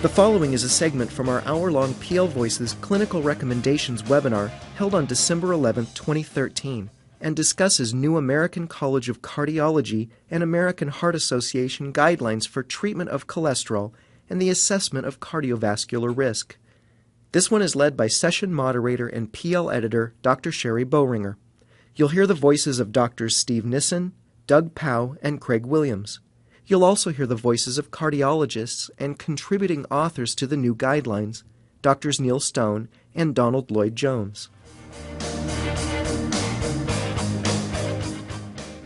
The following is a segment from our hour-long PL Voices Clinical Recommendations webinar held on December 11, 2013, and discusses new American College of Cardiology and American Heart Association guidelines for treatment of cholesterol and the assessment of cardiovascular risk. This one is led by session moderator and PL editor Dr. Sherri Boehringer. You'll hear the voices of Drs. Steve Nissen, Doug Paauw, and Craig Williams. You'll also hear the voices of cardiologists and contributing authors to the new guidelines, Drs. Neil Stone and Donald Lloyd-Jones.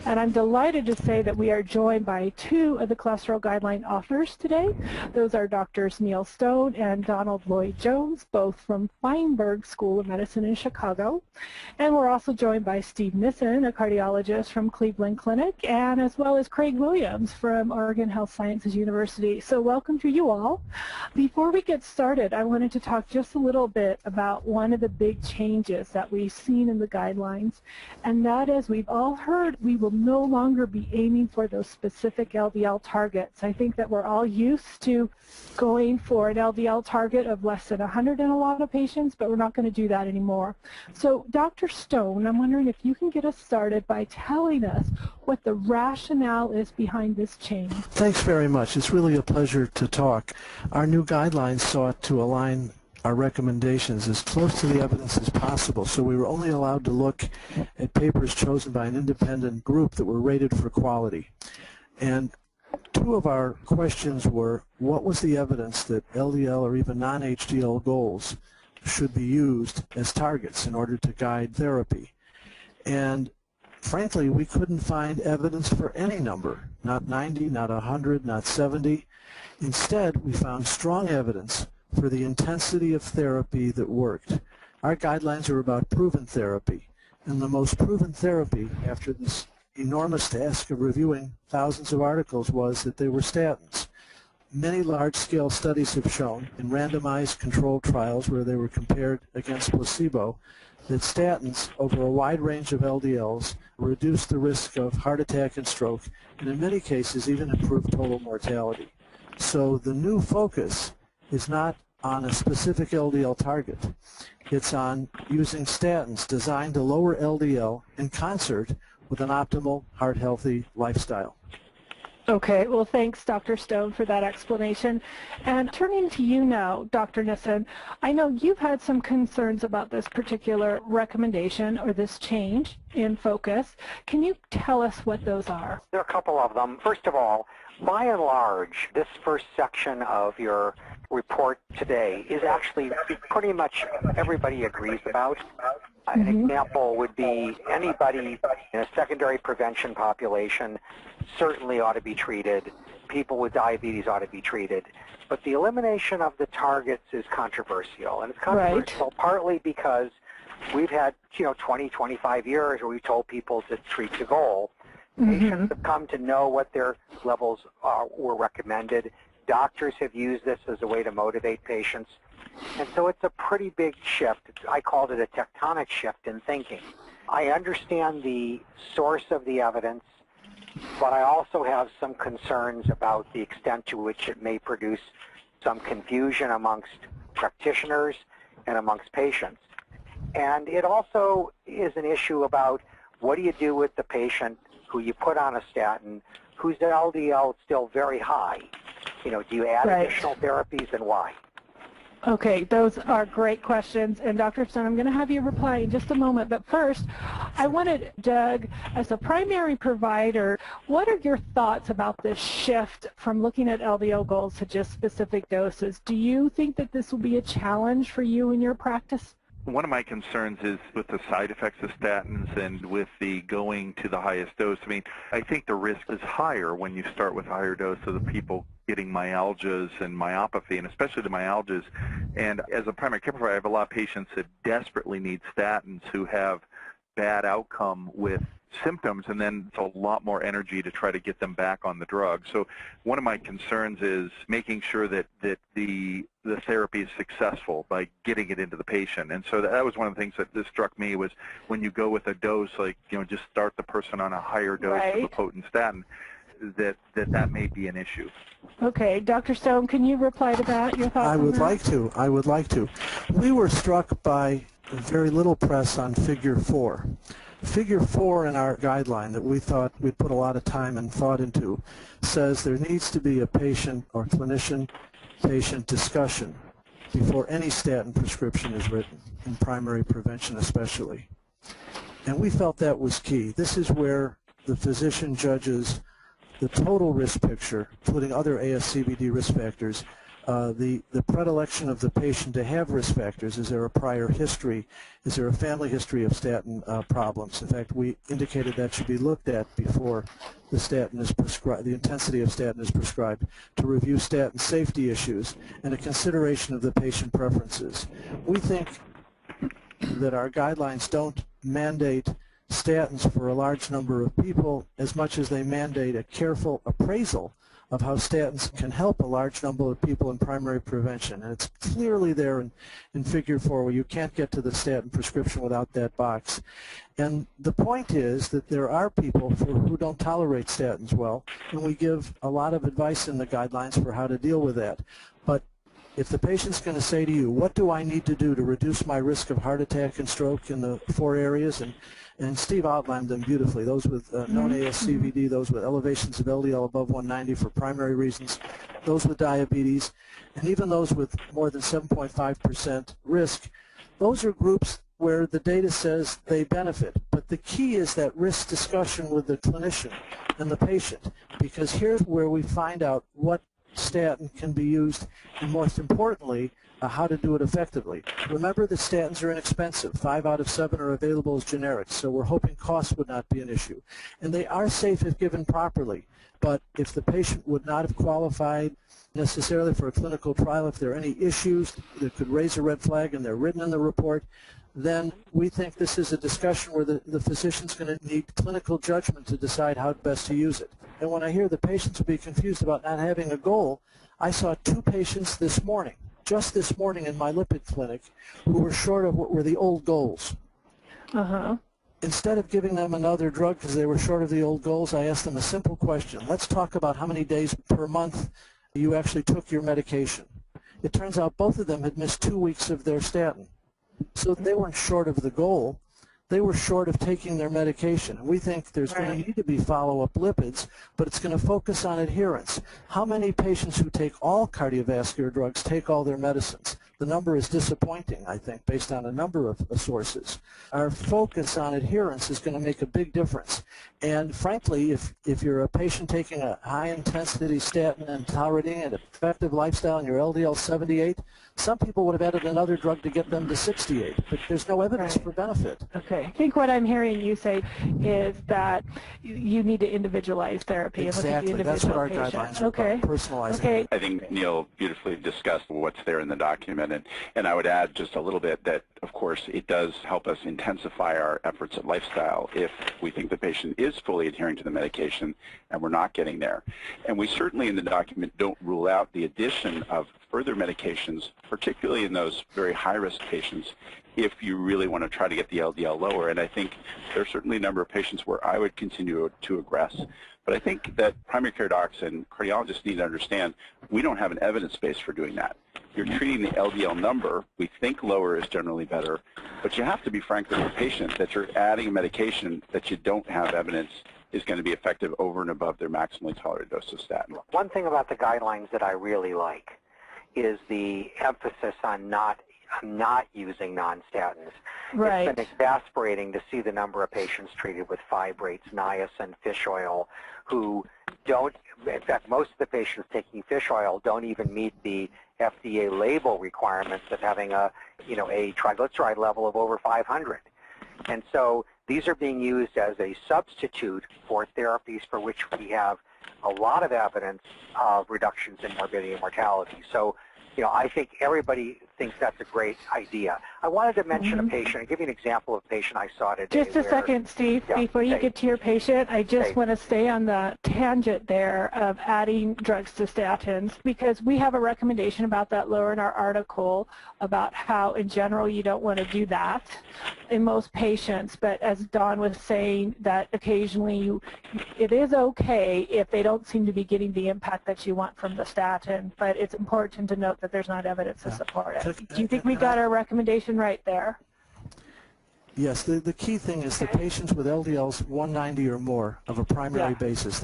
And I'm delighted to say that we are joined by two of the cholesterol guideline authors today. Those are Drs. Neil Stone and Donald Lloyd-Jones, both from Feinberg School of Medicine in Chicago. And we're also joined by Steve Nissen, a cardiologist from Cleveland Clinic, and as well as Craig Williams from Oregon Health Sciences University. So welcome to you all. Before we get started, I wanted to talk just a little bit about one of the big changes that we've seen in the guidelines, and that is we've all heard we will no longer be aiming for those specific LDL targets. I think that we're all used to going for an LDL target of less than 100 in a lot of patients, but we're not going to do that anymore. So Dr. Stone, I'm wondering if you can get us started by telling us what the rationale is behind this change. Thanks very much. It's really a pleasure to talk. Our new guidelines sought to align our recommendations as close to the evidence as possible, so we were only allowed to look at papers chosen by an independent group that were rated for quality. And two of our questions were, what was the evidence that LDL or even non-HDL goals should be used as targets in order to guide therapy? And frankly, we couldn't find evidence for any number, not 90, not 100, not 70. Instead, we found strong evidence for the intensity of therapy that worked. Our guidelines are about proven therapy, and the most proven therapy after this enormous task of reviewing thousands of articles was that they were statins. Many large-scale studies have shown in randomized controlled trials where they were compared against placebo that statins over a wide range of LDLs reduced the risk of heart attack and stroke, and in many cases even improved total mortality. So the new focus is not on a specific LDL target. It's on using statins designed to lower LDL in concert with an optimal heart-healthy lifestyle. Okay, well thanks Dr. Stone for that explanation. And turning to you now, Dr. Nissen, I know you've had some concerns about this particular recommendation or this change in focus. Can you tell us what those are? There are a couple of them. First of all, by and large, this first section of your report today is actually pretty much everybody agrees about. An example would be anybody in a secondary prevention population certainly ought to be treated. People with diabetes ought to be treated. But the elimination of the targets is controversial. And it's controversial partly because we've had 20, 25 years where we've told people to treat the goal. Patients have come to know what their levels were recommended. Doctors have used this as a way to motivate patients. And so it's a pretty big shift. I called it a tectonic shift in thinking. I understand the source of the evidence, but I also have some concerns about the extent to which it may produce some confusion amongst practitioners and amongst patients. And it also is an issue about what do you do with the patient who you put on a statin whose LDL is still very high? Do you add additional therapies and why? Okay, those are great questions. And Dr. Stone, I'm going to have you reply in just a moment. But first, I wanted, Doug, as a primary provider, what are your thoughts about this shift from looking at LDL goals to just specific doses? Do you think that this will be a challenge for you in your practice? One of my concerns is with the side effects of statins and with the going to the highest dose. I think the risk is higher when you start with a higher dose of the people getting myalgias and myopathy, and especially the myalgias. And as a primary care provider, I have a lot of patients that desperately need statins who have bad outcome with symptoms, and then it's a lot more energy to try to get them back on the drug. So one of my concerns is making sure that the therapy is successful by getting it into the patient. And so that was one of the things that struck me was when you go with a dose, just start the person on a higher dose of a potent statin, that may be an issue. Okay, Dr. Stone, can you reply to that? Your thoughts I on would that? like to. I would like to. We were struck by very little press on Figure 4. Figure 4 in our guideline that we thought we'd put a lot of time and thought into says there needs to be a patient or clinician-patient discussion before any statin prescription is written, in primary prevention especially. And we felt that was key. This is where the physician judges the total risk picture, including other ASCVD risk factors, the predilection of the patient to have risk factors. Is there a prior history? Is there a family history of statin problems? In fact, we indicated that should be looked at before the statin is prescribed, the intensity of statin is prescribed, to review statin safety issues, and a consideration of the patient preferences. We think that our guidelines don't mandate statins for a large number of people as much as they mandate a careful appraisal of how statins can help a large number of people in primary prevention. And it's clearly there in Figure 4 where you can't get to the statin prescription without that box. And the point is that there are people who don't tolerate statins well, and we give a lot of advice in the guidelines for how to deal with that. But if the patient's going to say to you, what do I need to do to reduce my risk of heart attack and stroke in the 4 areas, and Steve outlined them beautifully, those with known ASCVD, those with elevations of LDL above 190 for primary reasons, those with diabetes, and even those with more than 7.5% risk, those are groups where the data says they benefit. But the key is that risk discussion with the clinician and the patient, because here's where we find out what statin can be used, and most importantly, how to do it effectively. Remember that statins are inexpensive. 5 out of 7 are available as generics, so we're hoping cost would not be an issue. And they are safe if given properly, but if the patient would not have qualified necessarily for a clinical trial, if there are any issues that could raise a red flag and they're written in the report, then we think this is a discussion where the physician's going to need clinical judgment to decide how best to use it. And when I hear the patients will be confused about not having a goal, I saw 2 patients this morning, just this morning in my lipid clinic, who were short of what were the old goals. Instead of giving them another drug because they were short of the old goals, I asked them a simple question. Let's talk about how many days per month you actually took your medication. It turns out both of them had missed 2 weeks of their statin. So they weren't short of the goal. They were short of taking their medication. We think there's going to need to be follow-up lipids, but it's going to focus on adherence. How many patients who take all cardiovascular drugs take all their medicines? The number is disappointing, I think, based on a number of sources. Our focus on adherence is going to make a big difference. And frankly, if you're a patient taking a high-intensity statin and tolerating an effective lifestyle and your LDL 78, some people would have added another drug to get them to 68, but there's no evidence for benefit. Okay. I think what I'm hearing you say is that you need to individualize therapy. Exactly. That's what our guidelines are about, personalizing. Okay. I think Neil beautifully discussed what's there in the document, and I would add just a little bit that, of course, it does help us intensify our efforts at lifestyle if we think the patient is fully adhering to the medication and we're not getting there. And we certainly in the document don't rule out the addition of further medications, particularly in those very high-risk patients, if you really want to try to get the LDL lower. And I think there's certainly a number of patients where I would continue to aggress. But I think that primary care docs and cardiologists need to understand we don't have an evidence base for doing that. You're treating the LDL number. We think lower is generally better. But you have to be frank with the patient that you're adding a medication that you don't have evidence is going to be effective over and above their maximally tolerated dose of statin. One thing about the guidelines that I really like is the emphasis on not using non-statins. Right. It's been exasperating to see the number of patients treated with fibrates, niacin, fish oil, who don't, in fact, most of the patients taking fish oil don't even meet the FDA label requirements of having a triglyceride level of over 500. And so these are being used as a substitute for therapies for which we have a lot of evidence of reductions in morbidity and mortality. So, I think everybody thinks that's a great idea. I wanted to mention a patient, and give you an example of a patient I saw today. Just a second, Steve, before you get to your patient, I just want to stay on the tangent there of adding drugs to statins, because we have a recommendation about that lower in our article about how, in general, you don't want to do that in most patients. But as Don was saying, that occasionally it is okay if they don't seem to be getting the impact that you want from the statin, but it's important to note that there's not evidence to support it. Do you think we got our recommendation right there? Yes, the key thing is the patients with LDLs 190 or more of a primary basis,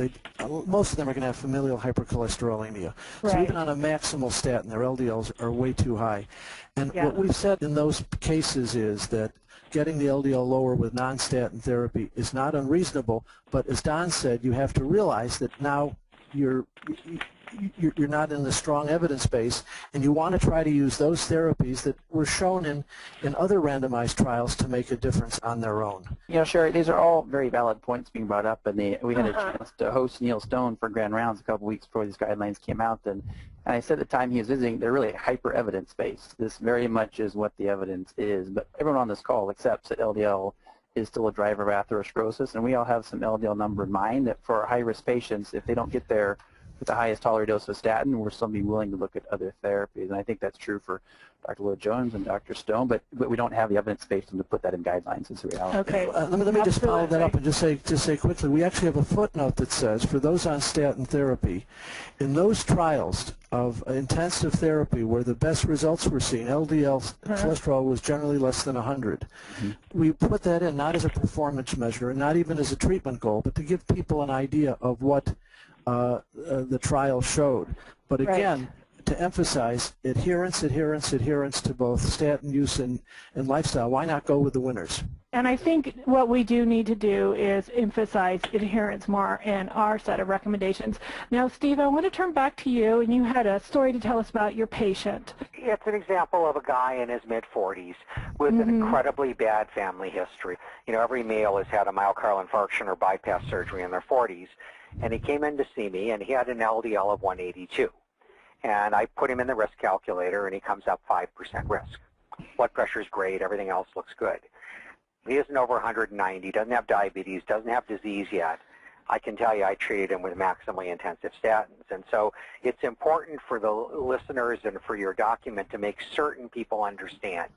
most of them are going to have familial hypercholesterolemia. So even on a maximal statin, their LDLs are way too high. And what we've said in those cases is that getting the LDL lower with non-statin therapy is not unreasonable, but as Don said, you have to realize that now you're not in the strong evidence base, and you want to try to use those therapies that were shown in other randomized trials to make a difference on their own. You know, Sherri, these are all very valid points being brought up, and we had a chance to host Neil Stone for Grand Rounds a couple weeks before these guidelines came out, and I said at the time he was visiting, they're really hyper-evidence based. This very much is what the evidence is, but everyone on this call accepts that LDL is still a driver of atherosclerosis, and we all have some LDL number in mind that for our high-risk patients, if they don't get there with the highest tolerated dose of statin, we're still be willing to look at other therapies. And I think that's true for Dr. Lloyd-Jones and Dr. Stone, but we don't have the evidence base to put that in guidelines. It's a reality. Okay. Let me just follow that up and just say quickly, we actually have a footnote that says for those on statin therapy, in those trials of intensive therapy where the best results were seen, LDL cholesterol was generally less than 100. We put that in not as a performance measure and not even as a treatment goal, but to give people an idea of what the trial showed. But again, to emphasize adherence to both statin use and lifestyle. Why not go with the winners? And I think what we do need to do is emphasize adherence more in our set of recommendations. Now, Steve, I want to turn back to you, and you had a story to tell us about your patient. It's an example of a guy in his mid-40s with an incredibly bad family history. You know, every male has had a myocardial infarction or bypass surgery in their 40s, and he came in to see me, and he had an LDL of 182. And I put him in the risk calculator, and he comes up 5% risk. Blood pressure is great. Everything else looks good. He isn't over 190, doesn't have diabetes, doesn't have disease yet. I can tell you I treated him with maximally intensive statins. And so it's important for the listeners and for your document to make certain people understand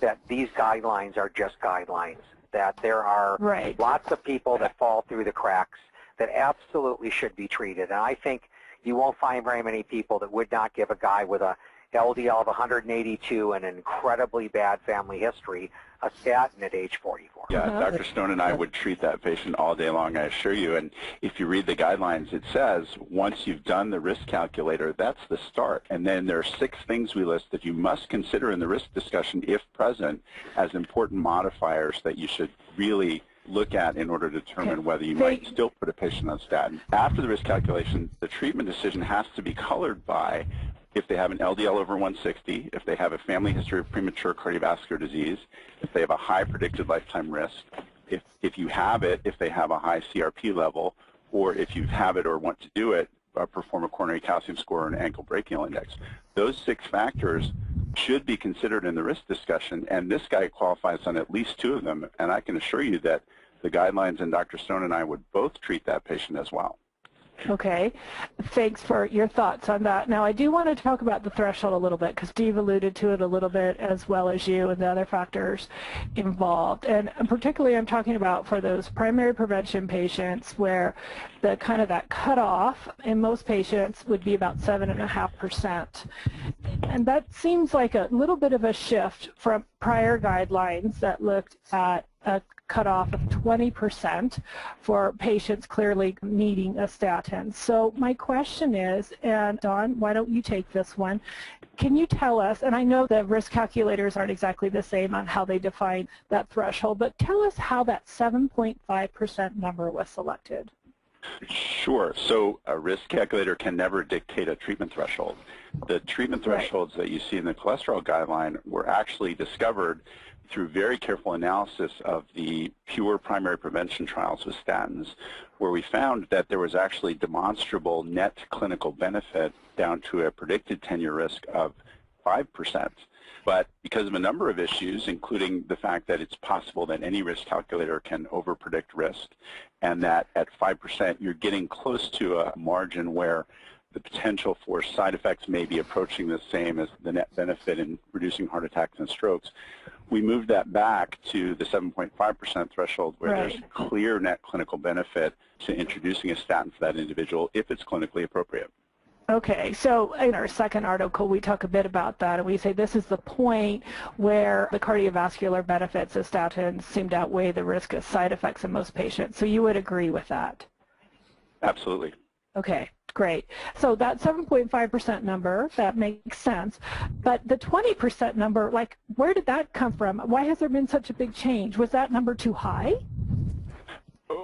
that these guidelines are just guidelines, that there are lots of people that fall through the cracks that absolutely should be treated. And I think you won't find very many people that would not give a guy with a LDL of 182 and an incredibly bad family history a statin at age 44. Yeah, Dr. Stone and I would treat that patient all day long, I assure you. And if you read the guidelines, it says once you've done the risk calculator, that's the start. And then there are 6 things we list that you must consider in the risk discussion, if present, as important modifiers that you should really look at in order to determine whether you might still put a patient on statin. After the risk calculation, the treatment decision has to be colored by if they have an LDL over 160, if they have a family history of premature cardiovascular disease, if they have a high predicted lifetime risk, if you have it, if they have a high CRP level, or if you have it or want to do it, perform a coronary calcium score or an ankle brachial index. Those 6 factors should be considered in the risk discussion, and this guy qualifies on at least 2 of them, and I can assure you that the guidelines and Dr. Stone and I would both treat that patient as well. Okay, thanks for your thoughts on that. Now, I do want to talk about the threshold a little bit because Steve alluded to it a little bit as well as you and the other factors involved. And particularly I'm talking about for those primary prevention patients where the kind of that cutoff in most patients would be about 7.5%. And that seems like a little bit of a shift from prior guidelines that looked at a cutoff of 20% for patients clearly needing a statin. So my question is, and Dawn, why don't you take this one? Can you tell us, and I know the risk calculators aren't exactly the same on how they define that threshold, but tell us how that 7.5% number was selected. Sure. So a risk calculator can never dictate a treatment threshold. The treatment thresholds that you see in the cholesterol guideline were actually discovered through very careful analysis of the pure primary prevention trials with statins, where we found that there was actually demonstrable net clinical benefit down to a predicted 10-year risk of 5%. But because of a number of issues, including the fact that it's possible that any risk calculator can overpredict risk, and that at 5% you're getting close to a margin where the potential for side effects may be approaching the same as the net benefit in reducing heart attacks and strokes, we moved that back to the 7.5% threshold where there's clear net clinical benefit to introducing a statin for that individual if it's clinically appropriate. Okay, so in our second article, we talk a bit about that, and we say this is the point where the cardiovascular benefits of statins seem to outweigh the risk of side effects in most patients. So you would agree with that? Absolutely. Okay, great. So that 7.5% number, that makes sense. But the 20% number, like, where did that come from? Why has there been such a big change? Was that number too high?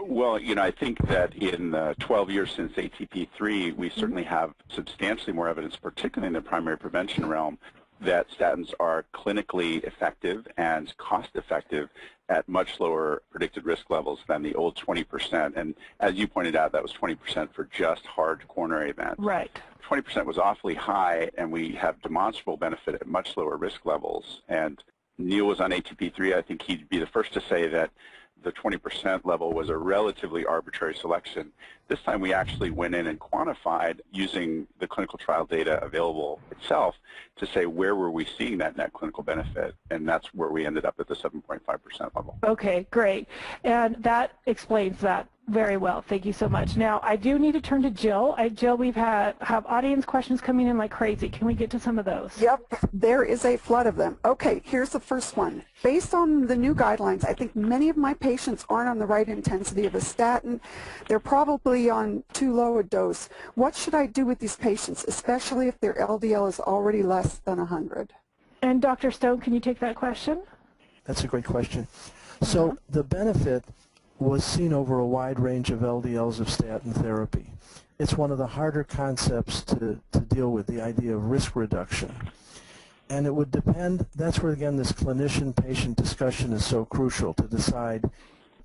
Well, I think that in the 12 years since ATP3, we certainly have substantially more evidence, particularly in the primary prevention realm, that statins are clinically effective and cost-effective at much lower predicted risk levels than the old 20%. And as you pointed out, that was 20% for just hard coronary events. Right. 20% was awfully high, and we have demonstrable benefit at much lower risk levels. And Neil was on ATP3. I think he'd be the first to say that the 20% level was a relatively arbitrary selection. This time we actually went in and quantified using the clinical trial data available itself to say where were we seeing that net clinical benefit, and that's where we ended up at the 7.5% level. Okay, great. And that explains that very well. Thank you so much. Now, I do need to turn to Jill. Jill, we've have audience questions coming in like crazy. Can we get to some of those? Yep, there is a flood of them. Okay, here's the first one. Based on the new guidelines, I think many of my patients aren't on the right intensity of a statin. They're probably on too low a dose. What should I do with these patients, especially if their LDL is already less than 100? And Dr. Stone, can you take that question? That's a great question. So the benefit was seen over a wide range of LDLs of statin therapy. It's one of the harder concepts to deal with, the idea of risk reduction. And it would depend, that's where again this clinician-patient discussion is so crucial to decide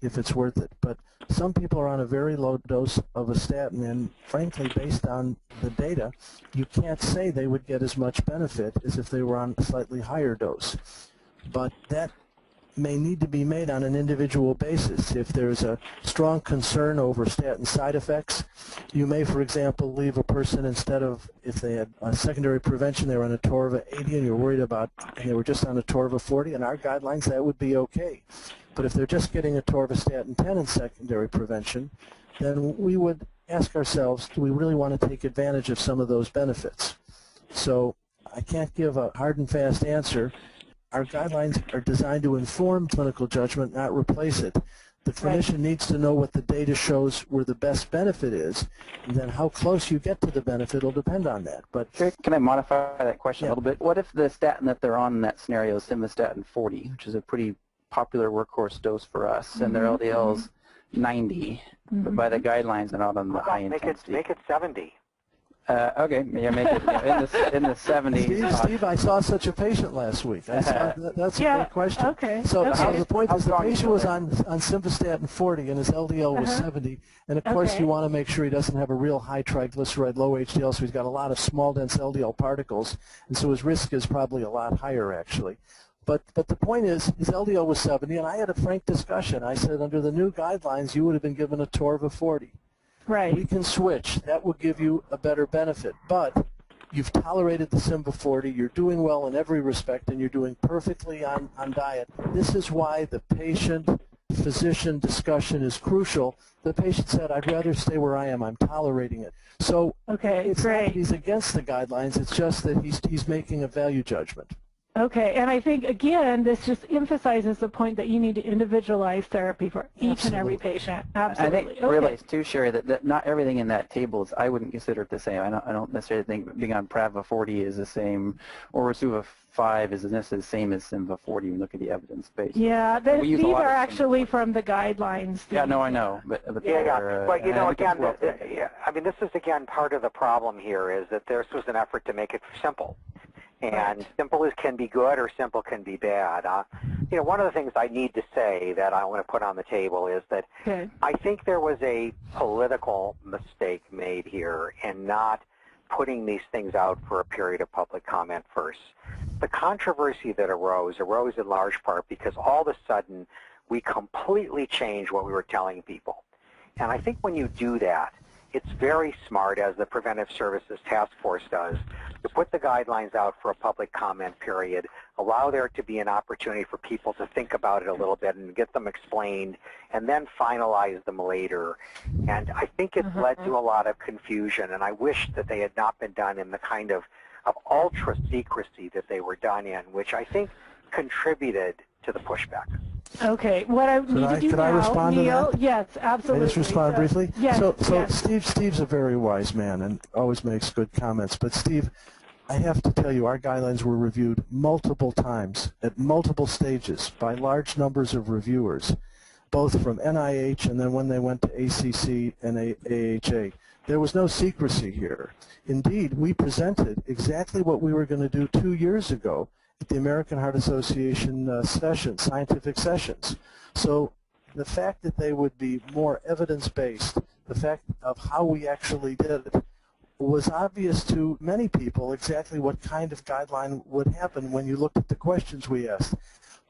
if it's worth it. But some people are on a very low dose of a statin, and frankly, based on the data, you can't say they would get as much benefit as if they were on a slightly higher dose. But that may need to be made on an individual basis. If there's a strong concern over statin side effects, you may, for example, leave a person instead of, if they had a secondary prevention, they were on a Torva 80 and you're worried about, and they were just on a Torva 40, in our guidelines that would be okay. But if they're just getting a Torvastatin 10 in secondary prevention, then we would ask ourselves, do we really want to take advantage of some of those benefits? So I can't give a hard and fast answer. Our guidelines are designed to inform clinical judgment, not replace it. The clinician needs to know what the data shows where the best benefit is, and then how close you get to the benefit will depend on that. But can I modify that question a little bit? What if the statin that they're on in that scenario is simvastatin 40, which is a pretty popular workhouse dose for us, and their LDL is 90, but by the guidelines they're not on the high intensity. Make it 70. Okay, yeah, make it in the 70s. Steve, I saw such a patient last week. That's a great question. Okay. So the point is the patient was on simvastatin 40 and his LDL was 70, and of course you want to make sure he doesn't have a real high triglyceride, low HDL, so he's got a lot of small dense LDL particles, and so his risk is probably a lot higher actually. But the point is, his LDL was 70, and I had a frank discussion. I said, under the new guidelines, you would have been given a Torva 40. Right. We can switch. That will give you a better benefit. But you've tolerated the Simva 40. You're doing well in every respect, and you're doing perfectly on diet. This is why the patient-physician discussion is crucial. The patient said, I'd rather stay where I am. I'm tolerating it. So it's not that he's against the guidelines. It's just that he's making a value judgment. Okay, and I think, again, this just emphasizes the point that you need to individualize therapy for each and every patient. Absolutely. I think realize, too, Sherri, that not everything in that table is, I wouldn't consider it the same. I don't necessarily think being on Prava 40 is the same, or Rasuva 5 is necessarily the same as Simva 40 when you look at the evidence base. Yeah, these are actually from the guidelines. Yeah, no, I know. But but again, I mean, this is, again, part of the problem here is that this was an effort to make it simple. And simple can be good or simple can be bad. One of the things I need to say that I want to put on the table is that I think there was a political mistake made here in not putting these things out for a period of public comment first. The controversy that arose in large part because all of a sudden we completely changed what we were telling people. And I think when you do that, it's very smart, as the Preventive Services Task Force does, to put the guidelines out for a public comment period, allow there to be an opportunity for people to think about it a little bit and get them explained, and then finalize them later. And I think it's led to a lot of confusion, and I wish that they had not been done in the kind of ultra secrecy that they were done in, which I think contributed to the pushback. Okay, what I need to do could now, I respond Neil, to that? yes, absolutely. Can I just respond briefly? Yes, So yes. Steve's a very wise man and always makes good comments. But Steve, I have to tell you, our guidelines were reviewed multiple times at multiple stages by large numbers of reviewers, both from NIH and then when they went to ACC and AHA. There was no secrecy here. Indeed, we presented exactly what we were going to do 2 years ago at the American Heart Association scientific sessions. So the fact that they would be more evidence-based, the fact of how we actually did it, was obvious to many people exactly what kind of guideline would happen when you looked at the questions we asked.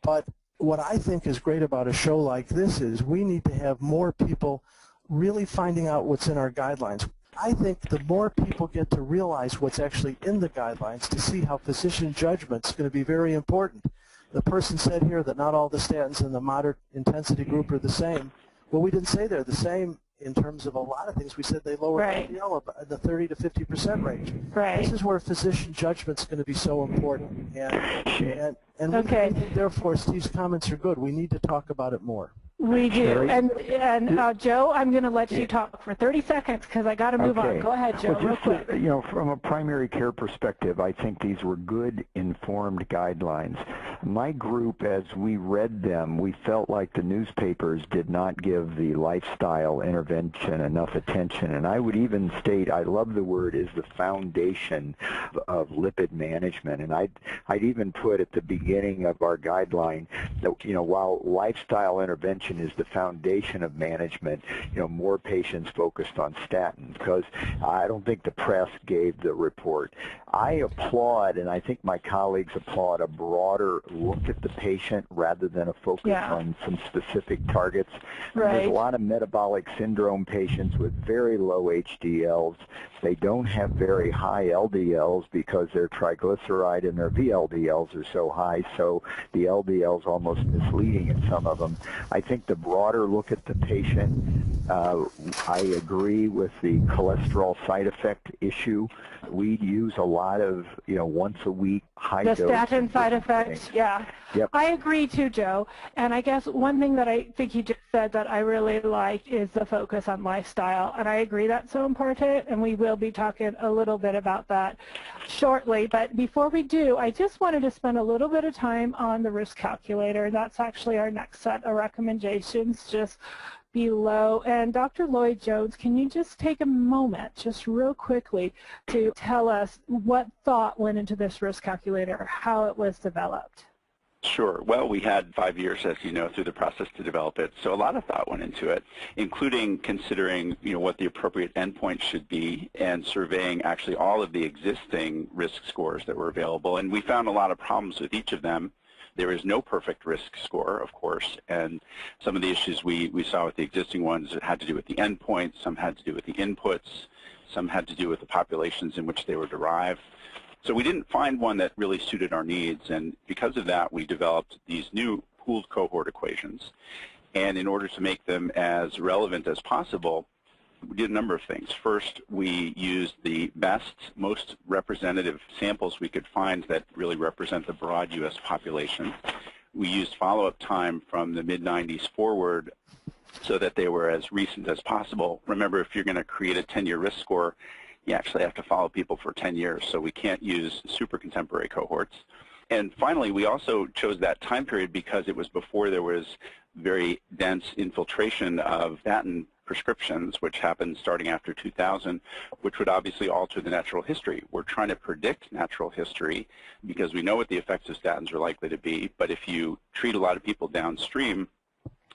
But what I think is great about a show like this is we need to have more people really finding out what's in our guidelines. I think the more people get to realize what's actually in the guidelines, to see how physician judgment is going to be very important. The person said here that not all the statins in the moderate intensity group are the same. Well, we didn't say they're the same in terms of a lot of things. We said they lower LDL in the 30 to 50% range. Right. This is where physician judgment is going to be so important. And Okay. therefore, Steve's comments are good. We need to talk about it more. We do. Sherri? And Joe, I'm going to let you talk for 30 seconds because I got to move on. Go ahead, Joe, real quick. From a primary care perspective, I think these were good, informed guidelines. My group, as we read them, we felt like the newspapers did not give the lifestyle intervention enough attention. And I would even state, I love the word, is the foundation of lipid management. And I'd even put at the beginning of our guideline that, while lifestyle intervention is the foundation of management, more patients focused on statins, because I don't think the press gave the report. I applaud, and I think my colleagues applaud, a broader look at the patient rather than a focus on some specific targets. Right. There's a lot of metabolic syndrome patients with very low HDLs. They don't have very high LDLs because their triglyceride and their VLDLs are so high, so the LDL is almost misleading in some of them. I think the broader look at the patient, I agree with the cholesterol side effect issue. We use a lot of, once a week high dose. The statin side effects, yeah. Yep. I agree too, Joe. And I guess one thing that I think you just said that I really liked is the focus on lifestyle. And I agree that's so important, and we will be talking a little bit about that shortly. But before we do, I just wanted to spend a little bit of time on the risk calculator. That's actually our next set of recommendations just below. And Dr. Lloyd-Jones, can you just take a moment, just real quickly, to tell us what thought went into this risk calculator, how it was developed? Sure. Well, we had 5 years, as you know, through the process to develop it. So a lot of thought went into it, including considering, what the appropriate endpoint should be and surveying actually all of the existing risk scores that were available. And we found a lot of problems with each of them. There is no perfect risk score, of course, and some of the issues we saw with the existing ones had to do with the endpoints, some had to do with the inputs, some had to do with the populations in which they were derived. So we didn't find one that really suited our needs, and because of that, we developed these new pooled cohort equations. And in order to make them as relevant as possible, we did a number of things. First, we used the best, most representative samples we could find that really represent the broad U.S. population. We used follow-up time from the mid-90s forward so that they were as recent as possible. Remember, if you're going to create a 10-year risk score, you actually have to follow people for 10 years, so we can't use super contemporary cohorts. And finally, we also chose that time period because it was before there was very dense infiltration of statin prescriptions, which happened starting after 2000, which would obviously alter the natural history. We're trying to predict natural history because we know what the effects of statins are likely to be, but if you treat a lot of people downstream,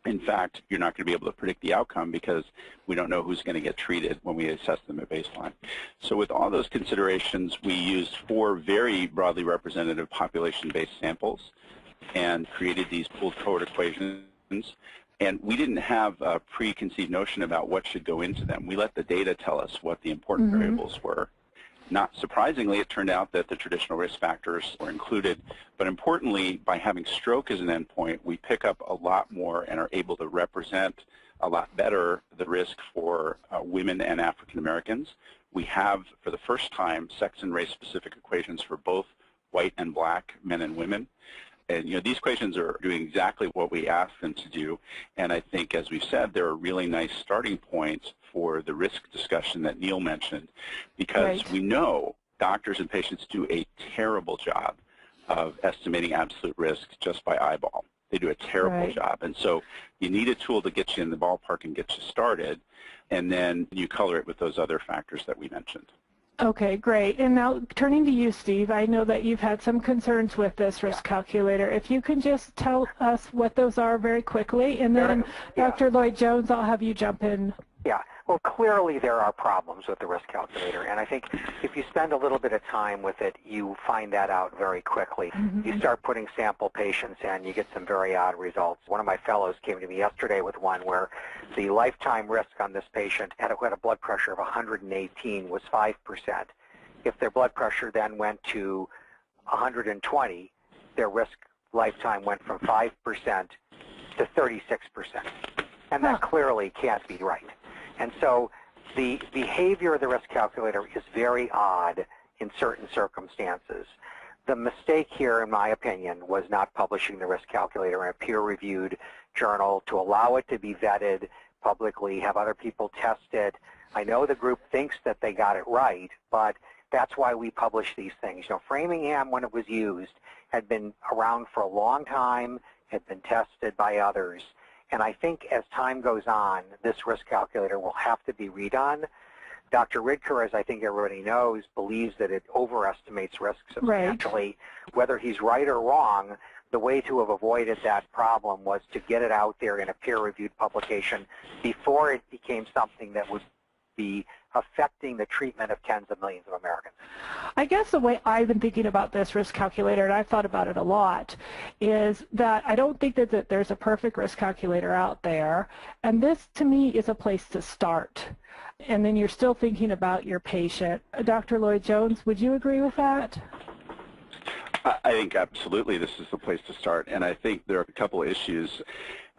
In fact, you're not going to be able to predict the outcome because we don't know who's going to get treated when we assess them at baseline. So with all those considerations, we used 4 very broadly representative population-based samples and created these pooled cohort equations. And we didn't have a preconceived notion about what should go into them. We let the data tell us what the important variables were. Not surprisingly, it turned out that the traditional risk factors were included, but importantly, by having stroke as an endpoint, we pick up a lot more and are able to represent a lot better the risk for women and African Americans. We have, for the first time, sex and race-specific equations for both white and black men and women. And these equations are doing exactly what we asked them to do, and I think, as we've said, they're a really nice starting point for the risk discussion that Neil mentioned, because we know doctors and patients do a terrible job of estimating absolute risk just by eyeball. They do a terrible job, and so you need a tool to get you in the ballpark and get you started, and then you color it with those other factors that we mentioned. Okay, great. And now turning to you, Steve, I know that you've had some concerns with this risk calculator. If you can just tell us what those are very quickly, and then Dr. Lloyd-Jones, I'll have you jump in. Yeah, well, clearly there are problems with the risk calculator, and I think if you spend a little bit of time with it, you find that out very quickly. You start putting sample patients in, you get some very odd results. One of my fellows came to me yesterday with one where the lifetime risk on this patient who had a blood pressure of 118 was 5%. If their blood pressure then went to 120, their risk lifetime went from 5% to 36%. And that clearly can't be right. And so the behavior of the risk calculator is very odd in certain circumstances. The mistake here, in my opinion, was not publishing the risk calculator in a peer-reviewed journal to allow it to be vetted publicly, have other people test it. I know the group thinks that they got it right, but that's why we publish these things. Framingham, when it was used, had been around for a long time, had been tested by others. And I think as time goes on, this risk calculator will have to be redone. Dr. Ridker, as I think everybody knows, believes that it overestimates risk substantially. Whether he's right or wrong, the way to have avoided that problem was to get it out there in a peer-reviewed publication before it became something that would be affecting the treatment of tens of millions of Americans. I guess the way I've been thinking about this risk calculator, and I've thought about it a lot, is that I don't think that there's a perfect risk calculator out there, and this to me is a place to start. And then you're still thinking about your patient. Dr. Lloyd-Jones, would you agree with that? I think absolutely this is the place to start, and I think there are a couple issues.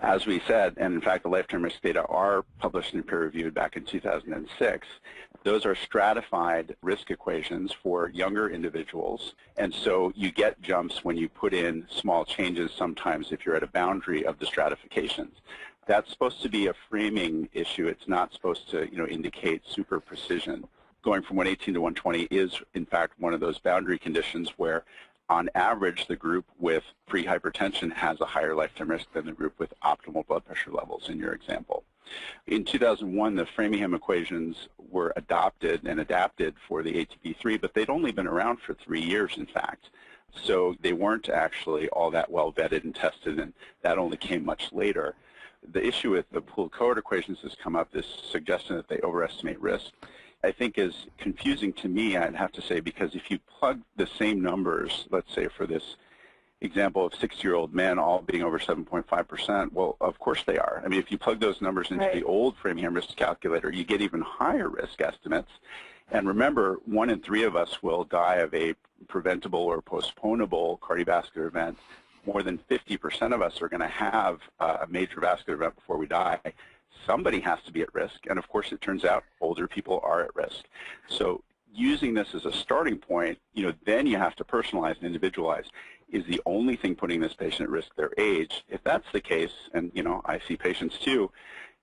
As we said, and in fact the lifetime risk data are published and peer-reviewed back in 2006, those are stratified risk equations for younger individuals, and so you get jumps when you put in small changes sometimes if you're at a boundary of the stratifications. That's supposed to be a framing issue. It's not supposed to indicate super precision. Going from 118 to 120 is in fact one of those boundary conditions where on average, the group with pre-hypertension has a higher lifetime risk than the group with optimal blood pressure levels in your example. In 2001, the Framingham equations were adopted and adapted for the ATP3, but they'd only been around for 3 years, in fact. So they weren't actually all that well vetted and tested, and that only came much later. The issue with the pooled cohort equations has come up, this suggestion that they overestimate risk. I think is confusing to me, I'd have to say, because if you plug the same numbers, let's say for this example of 60-year-old men all being over 7.5%, well, of course they are. I mean, if you plug those numbers into the old Framingham risk calculator, you get even higher risk estimates. And remember, 1 in 3 of us will die of a preventable or postponable cardiovascular event. More than 50% of us are going to have a major vascular event before we die. Somebody has to be at risk, and of course it turns out older people are at risk. So using this as a starting point, then you have to personalize and individualize. Is the only thing putting this patient at risk their age? If that's the case, and I see patients too,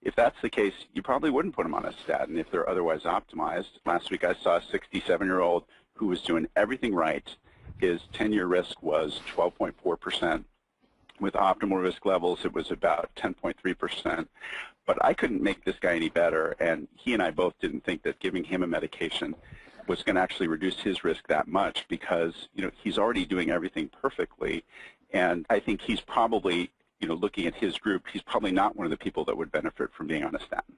if that's the case, you probably wouldn't put them on a statin if they're otherwise optimized. Last week I saw a 67-year-old who was doing everything right. His 10-year risk was 12.4%. With optimal risk levels, it was about 10.3%. But I couldn't make this guy any better, and he and I both didn't think that giving him a medication was going to actually reduce his risk that much because, he's already doing everything perfectly, and I think he's probably looking at his group, he's probably not one of the people that would benefit from being on a statin.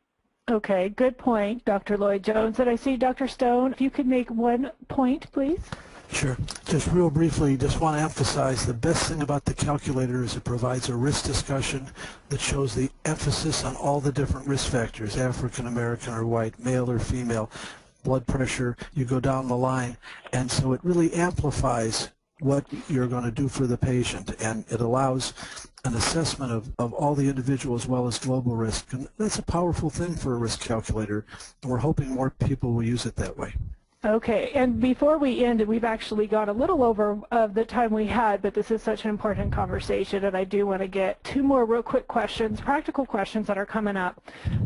Okay, good point, Dr. Lloyd-Jones. And I see Dr. Stone, if you could make one point, please. Sure. Just real briefly, just want to emphasize the best thing about the calculator is it provides a risk discussion that shows the emphasis on all the different risk factors, African American or white, male or female, blood pressure, you go down the line. And so it really amplifies what you're going to do for the patient, and it allows an assessment of all the individual as well as global risk. And that's a powerful thing for a risk calculator, and we're hoping more people will use it that way. Okay, and before we end, we've actually got a little over of the time we had, but this is such an important conversation, and I do want to get two more real quick questions, practical questions that are coming up.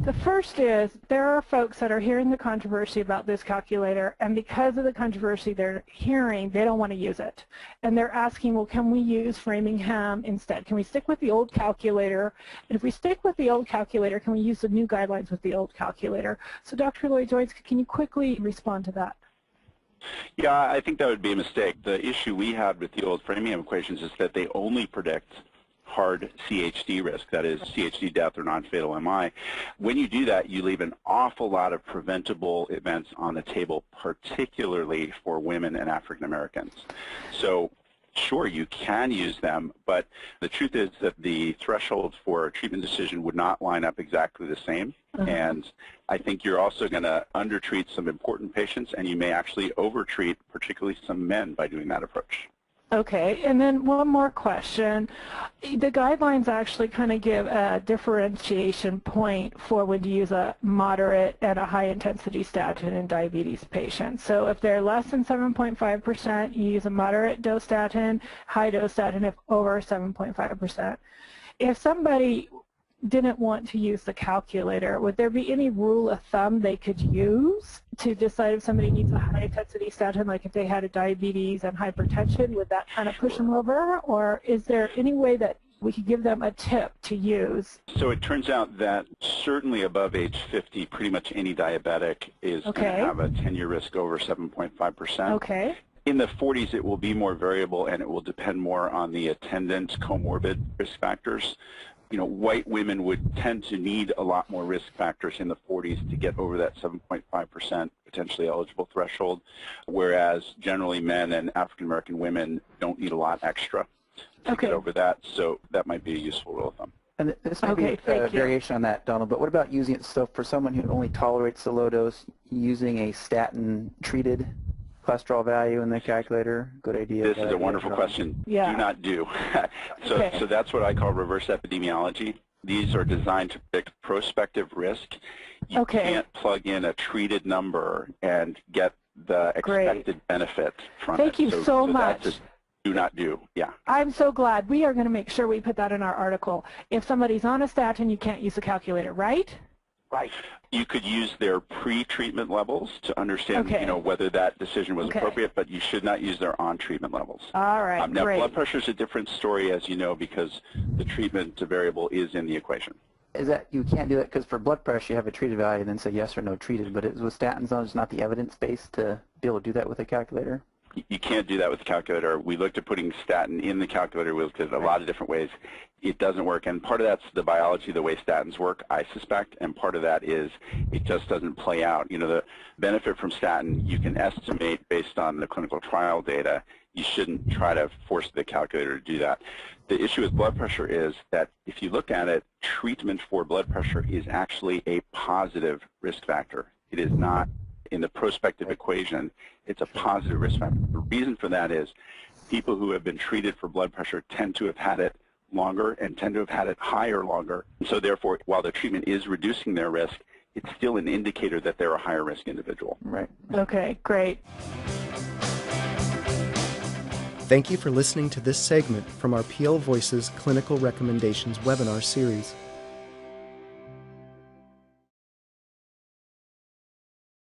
The first is, there are folks that are hearing the controversy about this calculator, and because of the controversy they're hearing, they don't want to use it. And they're asking, well, can we use Framingham instead? Can we stick with the old calculator? And if we stick with the old calculator, can we use the new guidelines with the old calculator? So Dr. Lloyd-Jones, can you quickly respond to that? Yeah, I think that would be a mistake. The issue we had with the old Framingham equations is that they only predict hard CHD risk, that is CHD death or non-fatal MI. When you do that, you leave an awful lot of preventable events on the table, particularly for women and African Americans. So sure, you can use them, but the truth is that the thresholds for a treatment decision would not line up exactly the same. And I think you're also going to undertreat some important patients, and you may actually overtreat particularly some men by doing that approach. Okay, and then one more question. The guidelines actually kind of give a differentiation point for when to use a moderate and a high-intensity statin in diabetes patients. So if they're less than 7.5%, you use a moderate dose statin, high-dose statin if over 7.5%. If somebody didn't want to use the calculator, would there be any rule of thumb they could use to decide if somebody needs a high-intensity statin, like if they had a diabetes and hypertension, would that kind of push them over? Or is there any way that we could give them a tip to use? So it turns out that certainly above age 50, pretty much any diabetic is going to have a 10-year risk over 7.5%. Okay. In the 40s, it will be more variable, and it will depend more on the attendant comorbid risk factors. White women would tend to need a lot more risk factors in the 40s to get over that 7.5% potentially eligible threshold, whereas generally men and African-American women don't need a lot extra to get over that, so that might be a useful rule of thumb. And this might be a variation on that, Donald, but what about using it, so for someone who only tolerates the low dose, using a statin-treated cholesterol value in the calculator? Good idea. This is a wonderful question. Yeah. Do not do. So that's what I call reverse epidemiology. These are designed to predict prospective risk. You can't plug in a treated number and get the expected benefit from it. Thank you so much. Just do not do. Yeah. I'm so glad. We are going to make sure we put that in our article. If somebody's on a statin, you can't use the calculator, right? Right. You could use their pre-treatment levels to understand, whether that decision was appropriate, but you should not use their on-treatment levels. All right, now, blood pressure is a different story, as you know, because the treatment variable is in the equation. Is that you can't do that because for blood pressure you have a treated value and then say yes or no treated, but with statins, there's not the evidence base to be able to do that with a calculator? You can't do that with the calculator. We looked at putting statin in the calculator. We looked at a lot of different ways. It doesn't work, and part of that's the biology, the way statins work, I suspect, and part of that is it just doesn't play out. The benefit from statin you can estimate based on the clinical trial data. You shouldn't try to force the calculator to do that. The issue with blood pressure is that if you look at it, treatment for blood pressure is actually a positive risk factor. It is not in the prospective equation. It's a positive risk factor. The reason for that is people who have been treated for blood pressure tend to have had it longer and tend to have had it higher longer. So therefore, while the treatment is reducing their risk, it's still an indicator that they're a higher risk individual. Right. Okay, great. Thank you for listening to this segment from our PL Voices Clinical Recommendations webinar series.